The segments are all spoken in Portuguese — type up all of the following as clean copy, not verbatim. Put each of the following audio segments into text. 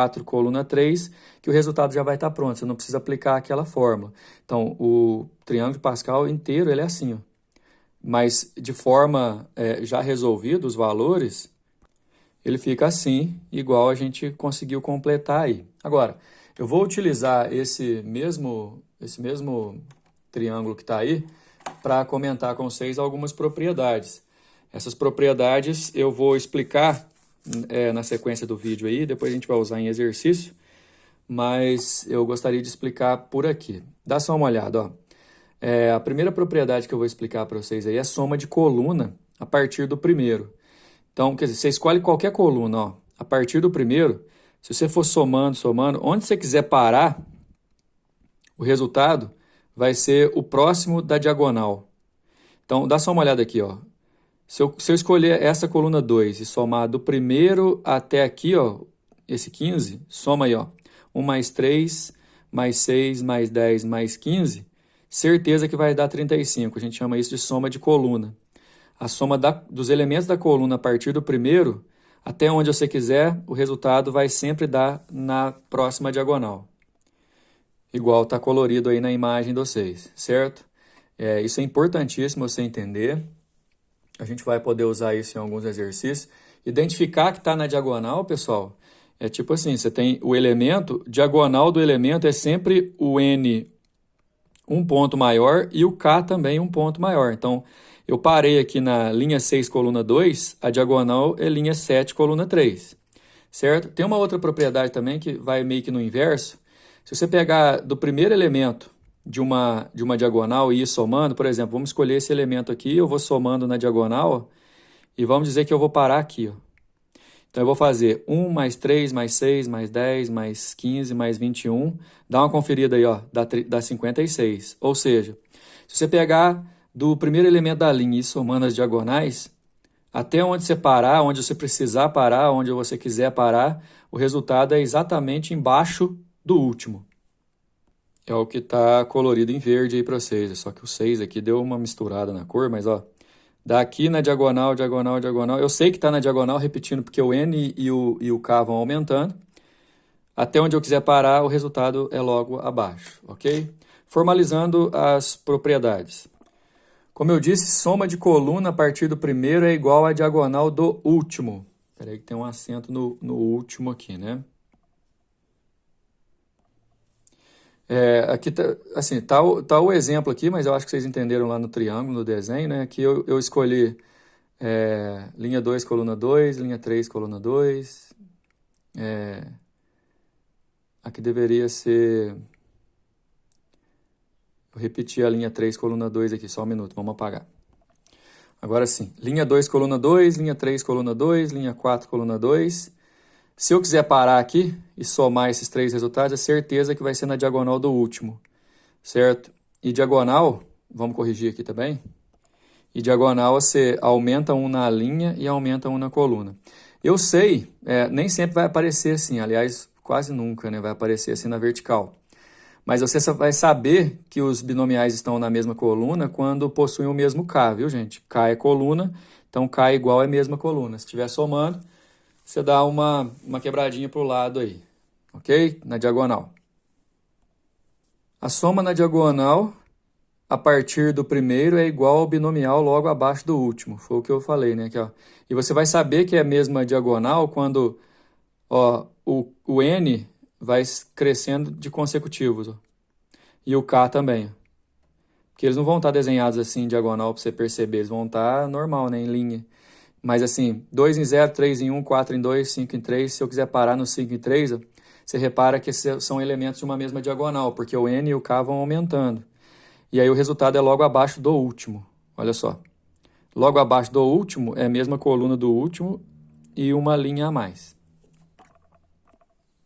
4, coluna 3, que o resultado já vai estar pronto, você não precisa aplicar aquela fórmula. Então, o triângulo de Pascal inteiro, ele é assim, ó. Mas de forma já resolvido os valores, ele fica assim, igual a gente conseguiu completar aí. Agora, eu vou utilizar esse mesmo triângulo que está aí para comentar com vocês algumas propriedades. Essas propriedades eu vou explicar na sequência do vídeo aí, depois a gente vai usar em exercício, mas eu gostaria de explicar por aqui. Dá só uma olhada, ó. A primeira propriedade que eu vou explicar para vocês aí é a soma de coluna a partir do primeiro. Então, quer dizer, você escolhe qualquer coluna, ó, a partir do primeiro, se você for somando, onde você quiser parar, o resultado vai ser o próximo da diagonal. Então, dá só uma olhada aqui, ó. Se eu escolher essa coluna 2 e somar do primeiro até aqui, ó, esse 15, soma aí, ó, 1 mais 3, mais 6, mais 10, mais 15, certeza que vai dar 35. A gente chama isso de soma de coluna. A soma dos elementos da coluna a partir do primeiro, até onde você quiser, o resultado vai sempre dar na próxima diagonal. Igual está colorido aí na imagem de vocês, certo? Isso é importantíssimo você entender. A gente vai poder usar isso em alguns exercícios. Identificar que está na diagonal, pessoal, é tipo assim, você tem o elemento, diagonal do elemento é sempre o N um ponto maior e o K também um ponto maior. Então, eu parei aqui na linha 6, coluna 2, a diagonal é linha 7, coluna 3, certo? Tem uma outra propriedade também que vai meio que no inverso. Se você pegar do primeiro elemento de uma diagonal e ir somando, por exemplo, vamos escolher esse elemento aqui, eu vou somando na diagonal e vamos dizer que eu vou parar aqui, ó. Então, eu vou fazer 1 mais 3, mais 6, mais 10, mais 15, mais 21. Dá uma conferida aí, ó, dá 56. Ou seja, se você pegar do primeiro elemento da linha e ir somando as diagonais, até onde você parar, onde você precisar parar, onde você quiser parar, o resultado é exatamente embaixo do último. É o que está colorido em verde aí para vocês. Só que o 6 aqui deu uma misturada na cor, mas ó, daqui na diagonal, diagonal, diagonal. Eu sei que está na diagonal, repetindo, porque o N e o K vão aumentando. Até onde eu quiser parar, o resultado é logo abaixo, ok? Formalizando as propriedades. Como eu disse, soma de coluna a partir do primeiro é igual à diagonal do último. Espera aí que tem um acento no último aqui, né? Aqui tá, assim, tá o exemplo aqui, mas eu acho que vocês entenderam lá no triângulo, no desenho, né? Aqui eu escolhi linha 2, coluna 2, linha 3, coluna 2. Aqui deveria ser... Vou repetir a linha 3, coluna 2 aqui, só um minuto, vamos apagar. Agora sim, linha 2, coluna 2, linha 3, coluna 2, linha 4, coluna 2. Se eu quiser parar aqui e somar esses três resultados, é certeza que vai ser na diagonal do último, certo? E diagonal, vamos corrigir aqui também. E diagonal você aumenta um na linha e aumenta um na coluna. Eu sei, nem sempre vai aparecer assim, aliás, quase nunca, né, vai aparecer assim na vertical. Mas você só vai saber que os binomiais estão na mesma coluna quando possuem o mesmo K, viu, gente? K é coluna, então K igual é a mesma coluna. Se estiver somando, você dá uma quebradinha para o lado aí, ok? Na diagonal. A soma na diagonal, a partir do primeiro, é igual ao binomial logo abaixo do último. Foi o que eu falei, né? Aqui, ó. E você vai saber que é a mesma diagonal quando ó, o N vai crescendo de consecutivos. Ó. E o K também. Ó. Porque eles não vão estar desenhados assim em diagonal para você perceber. Eles vão estar normal, né? Em linha. Mas assim, 2 em 0, 3 em 1, 4 em 2, 5 em 3. Se eu quiser parar no 5 em 3, ó, você repara que esses são elementos de uma mesma diagonal, porque o N e o K vão aumentando. E aí o resultado é logo abaixo do último. Olha só. Logo abaixo do último é a mesma coluna do último e uma linha a mais.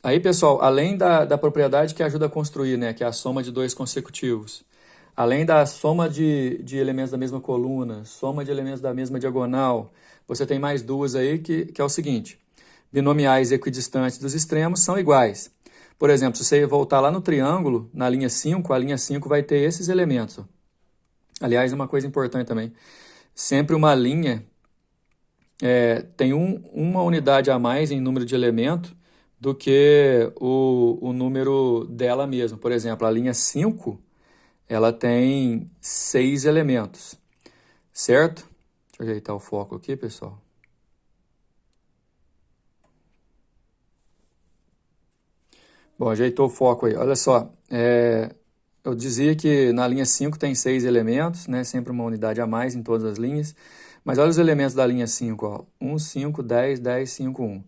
Aí, pessoal, além da propriedade que ajuda a construir, né, que é a soma de dois consecutivos, além da soma de elementos da mesma coluna, soma de elementos da mesma diagonal, você tem mais duas aí que é o seguinte. Binomiais equidistantes dos extremos são iguais. Por exemplo, se você voltar lá no triângulo, na linha 5, a linha 5 vai ter esses elementos. Ó. Aliás, uma coisa importante também. Sempre uma linha tem uma unidade a mais em número de elementos do que o número dela mesma. Por exemplo, a linha 5, ela tem 6 elementos, certo? Deixa eu ajeitar o foco aqui, pessoal. Bom, ajeitou o foco aí. Olha só, eu dizia que na linha 5 tem 6 elementos, né? Sempre uma unidade a mais em todas as linhas. Mas olha os elementos da linha 5, ó. 1, 5, 10, 10, 5, 1.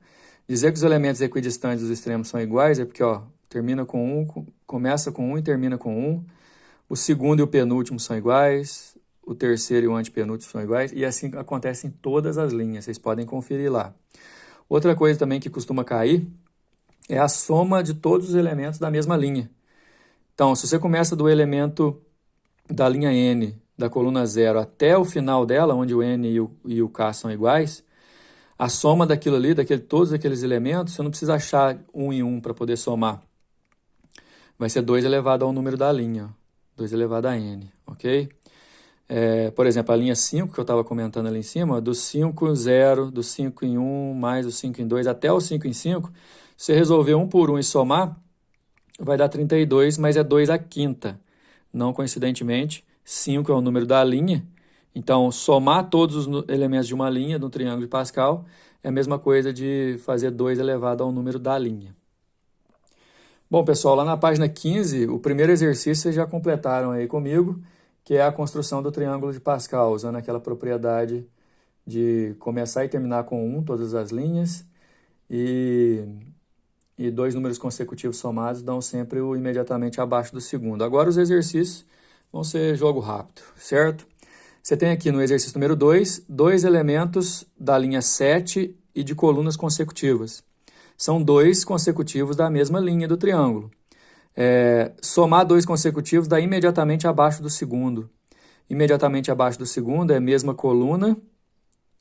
Dizer que os elementos equidistantes dos extremos são iguais é porque, ó, termina com 1, começa com 1 e termina com 1. O segundo e o penúltimo são iguais. O terceiro e o antepenúltimo são iguais. E assim acontece em todas as linhas. Vocês podem conferir lá. Outra coisa também que costuma cair é a soma de todos os elementos da mesma linha. Então, se você começa do elemento da linha N, da coluna 0, até o final dela, onde o N e o K são iguais, a soma daquilo ali, todos aqueles elementos, você não precisa achar 1 em 1 para poder somar. Vai ser 2 elevado ao número da linha, 2 elevado a N, ok? Por exemplo, a linha 5, que eu estava comentando ali em cima, do 5 em 0, do 5 em 1, mais o 5 em 2, até o 5 em 5, se você resolver 1 por 1 e somar, vai dar 32, mas é 2 à quinta. Não coincidentemente, 5 é o número da linha. Então, somar todos os elementos de uma linha no triângulo de Pascal é a mesma coisa de fazer 2 elevado ao número da linha. Bom, pessoal, lá na página 15, o primeiro exercício vocês já completaram aí comigo, que é a construção do triângulo de Pascal, usando aquela propriedade de começar e terminar com 1, todas as linhas, e 2 números consecutivos somados dão sempre o imediatamente abaixo do segundo. Agora os exercícios vão ser jogo rápido, certo? Você tem aqui no exercício número 2, 2 elementos da linha 7 e de colunas consecutivas. São 2 consecutivos da mesma linha do triângulo. Somar 2 consecutivos dá imediatamente abaixo do segundo. Imediatamente abaixo do segundo é a mesma coluna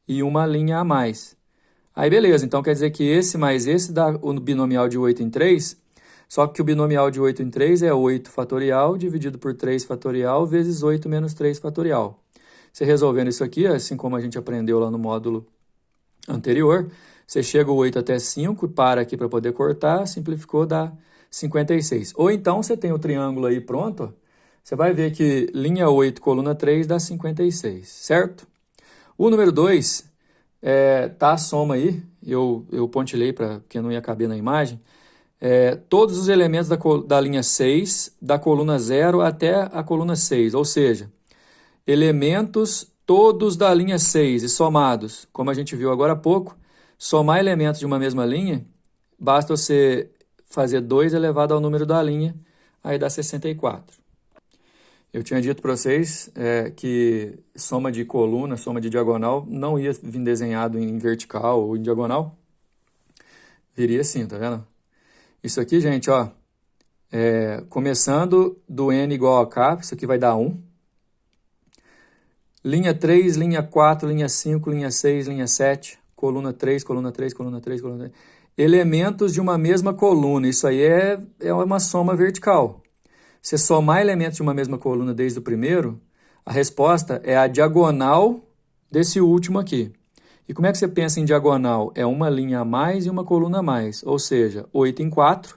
e uma linha a mais. Aí beleza, então quer dizer que esse mais esse dá o binomial de 8 em 3, só que o binomial de 8 em 3 é 8 fatorial dividido por 3 fatorial vezes 8 menos 3 fatorial. Você resolvendo isso aqui, assim como a gente aprendeu lá no módulo anterior, você chega o 8 até 5, para aqui para poder cortar, simplificou, dá 56. Ou então você tem o triângulo aí pronto, ó, você vai ver que linha 8, coluna 3 dá 56, certo? O número 2, tá a soma aí, eu pontilhei porque não ia caber na imagem, todos os elementos da linha 6, da coluna 0 até a coluna 6, ou seja, elementos todos da linha 6 e somados, como a gente viu agora há pouco, somar elementos de uma mesma linha, basta você fazer 2 elevado ao número da linha, aí dá 64. Eu tinha dito para vocês que soma de coluna, soma de diagonal, não ia vir desenhado em vertical ou em diagonal. Viria assim, tá vendo? Isso aqui, gente, ó, começando do N igual a K, isso aqui vai dar 1. Linha 3, linha 4, linha 5, linha 6, linha 7, coluna 3, coluna 3, coluna 3, coluna 3. Elementos de uma mesma coluna, isso aí é uma soma vertical. Se somar elementos de uma mesma coluna desde o primeiro, a resposta é a diagonal desse último aqui. E como é que você pensa em diagonal? É uma linha a mais e uma coluna a mais, ou seja, 8 em 4.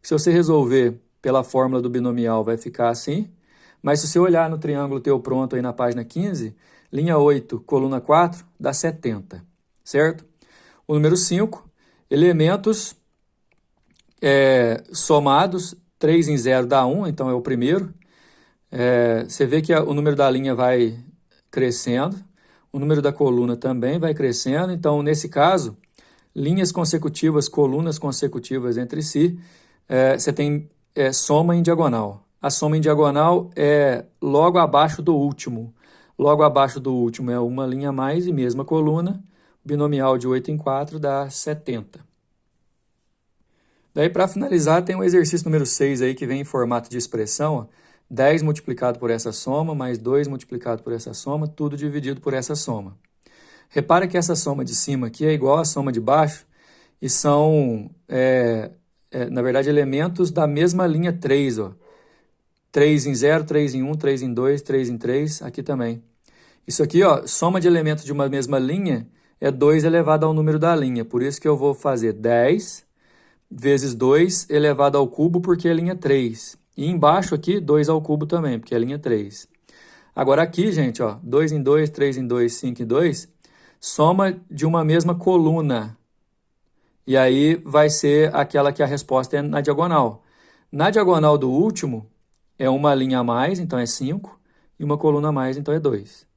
Se você resolver pela fórmula do binomial, vai ficar assim. Mas se você olhar no triângulo teu pronto aí na página 15, linha 8, coluna 4, dá 70, certo? O número 5, elementos somados, 3 em 0 dá 1, então é o primeiro. Você vê que o número da linha vai crescendo, o número da coluna também vai crescendo, então nesse caso, linhas consecutivas, colunas consecutivas entre si, você tem soma em diagonal. A soma em diagonal é logo abaixo do último. Logo abaixo do último é uma linha a mais e mesma coluna. O binomial de 8 em 4 dá 70. Daí, para finalizar, tem o exercício número 6 aí, que vem em formato de expressão. Ó, 10 multiplicado por essa soma, mais 2 multiplicado por essa soma, tudo dividido por essa soma. Repara que essa soma de cima aqui é igual à soma de baixo e são, na verdade, elementos da mesma linha 3, ó. 3 em 0, 3 em 1, 3 em 2, 3 em 3, aqui também. Isso aqui, ó, soma de elementos de uma mesma linha é 2 elevado ao número da linha. Por isso que eu vou fazer 10 vezes 2 elevado ao cubo, porque é linha 3. E embaixo aqui, 2 ao cubo também, porque é linha 3. Agora aqui, gente, ó, 2 em 2, 3 em 2, 5 em 2, soma de uma mesma coluna. E aí vai ser aquela que a resposta é na diagonal. Na diagonal do último, é uma linha a mais, então é 5, e uma coluna a mais, então é 2.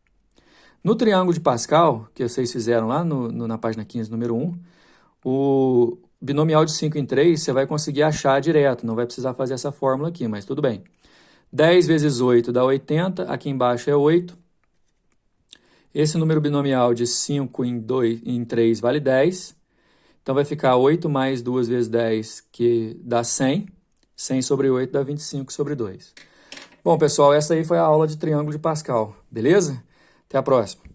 No triângulo de Pascal, que vocês fizeram lá na página 15, número 1, o binomial de 5 em 3 você vai conseguir achar direto, não vai precisar fazer essa fórmula aqui, mas tudo bem. 10 vezes 8 dá 80, aqui embaixo é 8. Esse número binomial de 5 em 3 vale 10. Então vai ficar 8 mais 2 vezes 10, que dá 100. 100 sobre 8 dá 25 sobre 2. Bom, pessoal, essa aí foi a aula de triângulo de Pascal, beleza? Até a próxima.